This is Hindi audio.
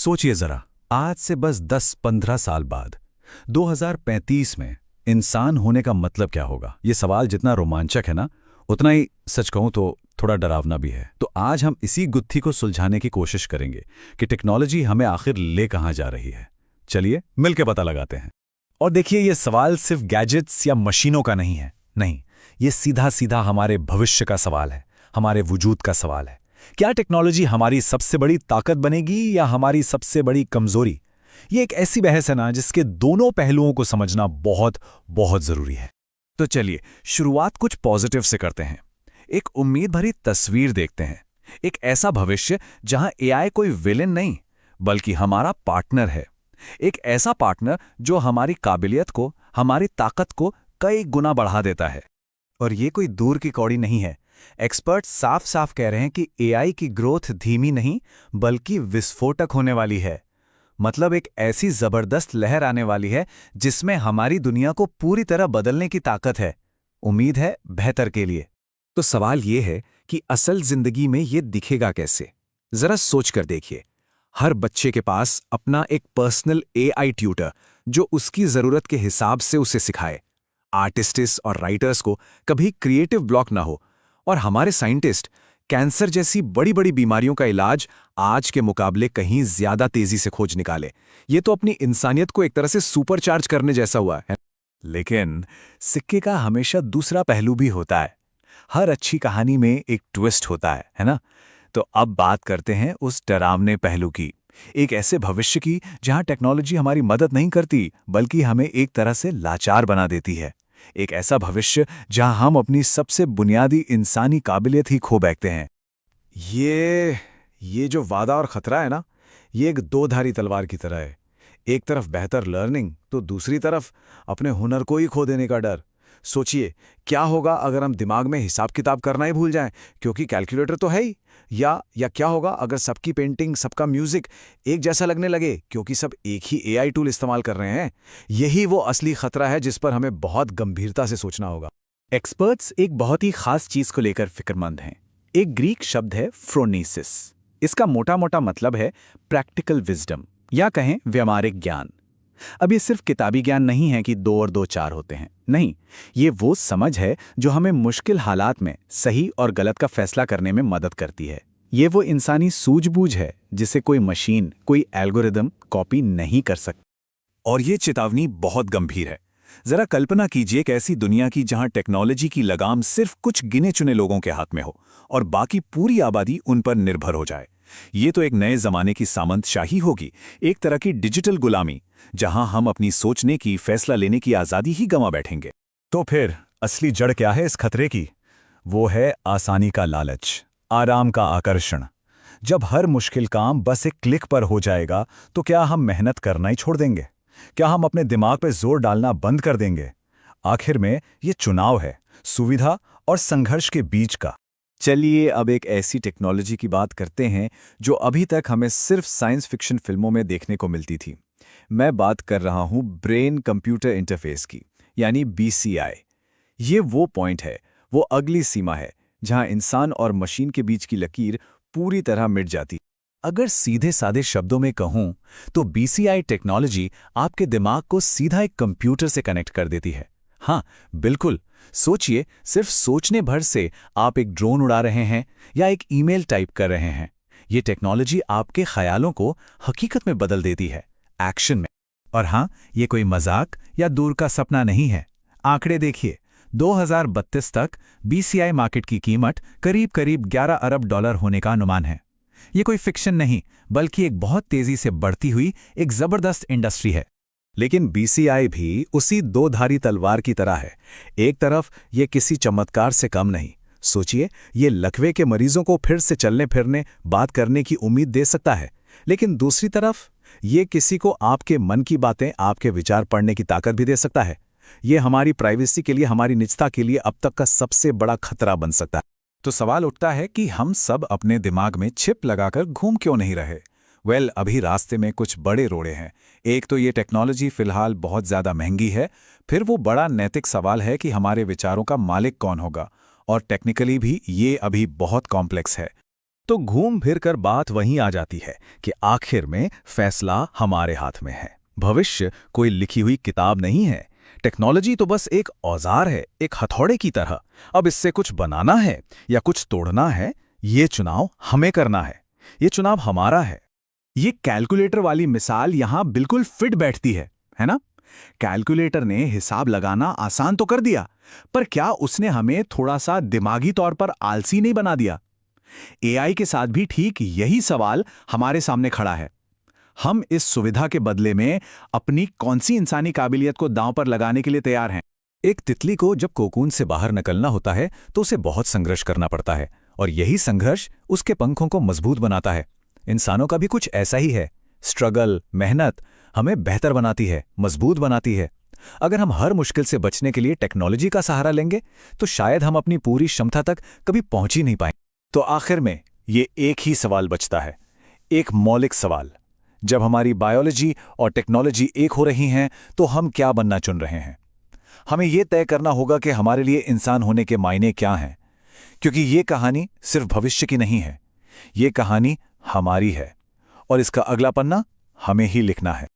सोचिए जरा, आज से बस 10-15 साल बाद 2035 में इंसान होने का मतलब क्या होगा? ये सवाल जितना रोमांचक है ना, उतना ही सच कहूं तो थोड़ा डरावना भी है। तो आज हम इसी गुत्थी को सुलझाने की कोशिश करेंगे कि टेक्नोलॉजी हमें आखिर ले कहां जा रही है। चलिए मिलकर पता लगाते हैं। और देखिए, ये सवाल सिर्फ गैजेट्स या मशीनों का नहीं है। नहीं, ये सीधा सीधा हमारे भविष्य का सवाल है, हमारे वजूद का सवाल है। क्या टेक्नोलॉजी हमारी सबसे बड़ी ताकत बनेगी या हमारी सबसे बड़ी कमजोरी? ये एक ऐसी बहस है ना जिसके दोनों पहलुओं को समझना बहुत बहुत जरूरी है। तो चलिए शुरुआत कुछ पॉजिटिव से करते हैं। एक उम्मीद भरी तस्वीर देखते हैं। एक ऐसा भविष्य जहां एआई कोई विलेन नहीं बल्कि हमारा पार्टनर है। एक ऐसा पार्टनर जो हमारी काबिलियत को, हमारी ताकत को कई गुना बढ़ा देता है। और ये कोई दूर की कौड़ी नहीं है। एक्सपर्ट साफ साफ कह रहे हैं कि एआई की ग्रोथ धीमी नहीं बल्कि विस्फोटक होने वाली है। मतलब एक ऐसी जबरदस्त लहर आने वाली है जिसमें हमारी दुनिया को पूरी तरह बदलने की ताकत है। उम्मीद है बेहतर के लिए। तो सवाल ये है कि असल जिंदगी में ये दिखेगा कैसे? जरा सोच कर देखिए। हर बच्चे के पास अपना एक पर्सनल एआई ट्यूटर जो उसकी जरूरत के हिसाब से उसे सिखाए। आर्टिस्ट्स और राइटर्स को कभी क्रिएटिव ब्लॉक ना हो। और हमारे साइंटिस्ट कैंसर जैसी बड़ी बड़ी बीमारियों का इलाज आज के मुकाबले कहीं ज्यादा तेजी से खोज निकाले। ये तो अपनी इंसानियत को एक तरह से सुपरचार्ज करने जैसा हुआ है। लेकिन सिक्के का हमेशा दूसरा पहलू भी होता है। हर अच्छी कहानी में एक ट्विस्ट होता है ना? तो अब बात करते हैं उस डरावने पहलू की। एक ऐसे भविष्य की जहां टेक्नोलॉजी हमारी मदद नहीं करती बल्कि हमें एक तरह से लाचार बना देती है। एक ऐसा भविष्य जहां हम अपनी सबसे बुनियादी इंसानी काबिलियत ही खो बैठते हैं। ये जो वादा और खतरा है ना, ये एक दो-धारी तलवार की तरह है। एक तरफ बेहतर लर्निंग तो दूसरी तरफ अपने हुनर को ही खो देने का डर। सोचिए क्या होगा अगर हम दिमाग में हिसाब किताब करना ही भूल जाएं क्योंकि कैलकुलेटर तो है ही। या क्या होगा अगर सबकी पेंटिंग, सबका म्यूजिक एक जैसा लगने लगे क्योंकि सब एक ही एआई टूल इस्तेमाल कर रहे हैं। यही वो असली खतरा है जिस पर हमें बहुत गंभीरता से सोचना होगा। एक्सपर्ट्स एक बहुत ही खास चीज को लेकर फिक्रमंद हैं। एक ग्रीक शब्द है फ्रोनीसिस। इसका मोटा मोटा मतलब है प्रैक्टिकल विजडम या कहें व्यावहारिक ज्ञान। अब ये सिर्फ किताबी ज्ञान नहीं है कि 2 और 2 4 होते हैं। नहीं, ये वो समझ है जो हमें मुश्किल हालात में सही और गलत का फैसला करने में मदद करती है। ये वो इंसानी सूझबूझ है जिसे कोई मशीन, कोई एल्गोरिदम कॉपी नहीं कर सकती। और ये चेतावनी बहुत गंभीर है। जरा कल्पना कीजिए एक ऐसी दुनिया की जहां टेक्नोलॉजी की लगाम सिर्फ कुछ गिने चुने लोगों के हाथ में हो और बाकी पूरी आबादी उन पर निर्भर हो जाए। ये तो एक नए जमाने की सामंतशाही होगी, एक तरह की डिजिटल गुलामी, जहां हम अपनी सोचने की, फैसला लेने की आजादी ही गंवा बैठेंगे। तो फिर असली जड़ क्या है इस खतरे की? वो है आसानी का लालच, आराम का आकर्षण। जब हर मुश्किल काम बस एक क्लिक पर हो जाएगा तो क्या हम मेहनत करना ही छोड़ देंगे? क्या हम अपने दिमाग पर जोर डालना बंद कर देंगे? आखिर में ये चुनाव है सुविधा और संघर्ष के बीच का। चलिए अब एक ऐसी टेक्नोलॉजी की बात करते हैं जो अभी तक हमें सिर्फ साइंस फिक्शन फिल्मों में देखने को मिलती थी। मैं बात कर रहा हूं ब्रेन कंप्यूटर इंटरफेस की, यानी बीसीआई। ये वो पॉइंट है, वो अगली सीमा है जहां इंसान और मशीन के बीच की लकीर पूरी तरह मिट जाती। अगर सीधे सादे शब्दों में कहूं तो बीसीआई टेक्नोलॉजी आपके दिमाग को सीधा एक कंप्यूटर से कनेक्ट कर देती है। हाँ बिल्कुल, सोचिए सिर्फ सोचने भर से आप एक ड्रोन उड़ा रहे हैं या एक ईमेल टाइप कर रहे हैं। ये टेक्नोलॉजी आपके ख्यालों को हकीकत में बदल देती है, एक्शन में। और हाँ, ये कोई मजाक या दूर का सपना नहीं है। आंकड़े देखिए, 2032 तक बीसीआई मार्केट की कीमत करीब करीब $11 अरब होने का अनुमान है। ये कोई फिक्शन नहीं बल्कि एक बहुत तेजी से बढ़ती हुई एक जबरदस्त इंडस्ट्री है। लेकिन बीसीआई भी उसी दो-धारी तलवार की तरह है। एक तरफ ये किसी चमत्कार से कम नहीं। सोचिए, ये लकवे के मरीजों को फिर से चलने फिरने, बात करने की उम्मीद दे सकता है। लेकिन दूसरी तरफ ये किसी को आपके मन की बातें, आपके विचार पढ़ने की ताकत भी दे सकता है। ये हमारी प्राइवेसी के लिए, हमारी निजता के लिए अब तक का सबसे बड़ा खतरा बन सकता है। तो सवाल उठता है कि हम सब अपने दिमाग में चिप लगाकर घूम क्यों नहीं रहे? अभी रास्ते में कुछ बड़े रोड़े हैं। एक तो ये टेक्नोलॉजी फिलहाल बहुत ज़्यादा महंगी है। फिर वो बड़ा नैतिक सवाल है कि हमारे विचारों का मालिक कौन होगा। और टेक्निकली भी ये अभी बहुत कॉम्प्लेक्स है। तो घूम फिर कर बात वहीं आ जाती है कि आखिर में फैसला हमारे हाथ में है। भविष्य कोई लिखी हुई किताब नहीं है। टेक्नोलॉजी तो बस एक औजार है, एक हथौड़े की तरह। अब इससे कुछ बनाना है या कुछ तोड़ना है, ये चुनाव हमें करना है। ये चुनाव हमारा है। ये कैलकुलेटर वाली मिसाल यहाँ बिल्कुल फिट बैठती है ना? कैलकुलेटर ने हिसाब लगाना आसान तो कर दिया, पर क्या उसने हमें थोड़ा सा दिमागी तौर पर आलसी नहीं बना दिया? एआई के साथ भी ठीक यही सवाल हमारे सामने खड़ा है। हम इस सुविधा के बदले में अपनी कौन सी इंसानी काबिलियत को दांव पर लगाने के लिए तैयार हैं? एक तितली को जब कोकून से बाहर निकलना होता है तो उसे बहुत संघर्ष करना पड़ता है, और यही संघर्ष उसके पंखों को मजबूत बनाता है। इंसानों का भी कुछ ऐसा ही है। स्ट्रगल, मेहनत हमें बेहतर बनाती है, मजबूत बनाती है। अगर हम हर मुश्किल से बचने के लिए टेक्नोलॉजी का सहारा लेंगे तो शायद हम अपनी पूरी क्षमता तक कभी पहुंच ही नहीं पाएंगे। तो आखिर में ये एक ही सवाल बचता है, एक मौलिक सवाल। जब हमारी बायोलॉजी और टेक्नोलॉजी एक हो रही हैं तो हम क्या बनना चुन रहे हैं? हमें यह तय करना होगा कि हमारे लिए इंसान होने के मायने क्या हैं, क्योंकि ये कहानी सिर्फ भविष्य की नहीं है, ये कहानी हमारी है, और इसका अगला पन्ना हमें ही लिखना है।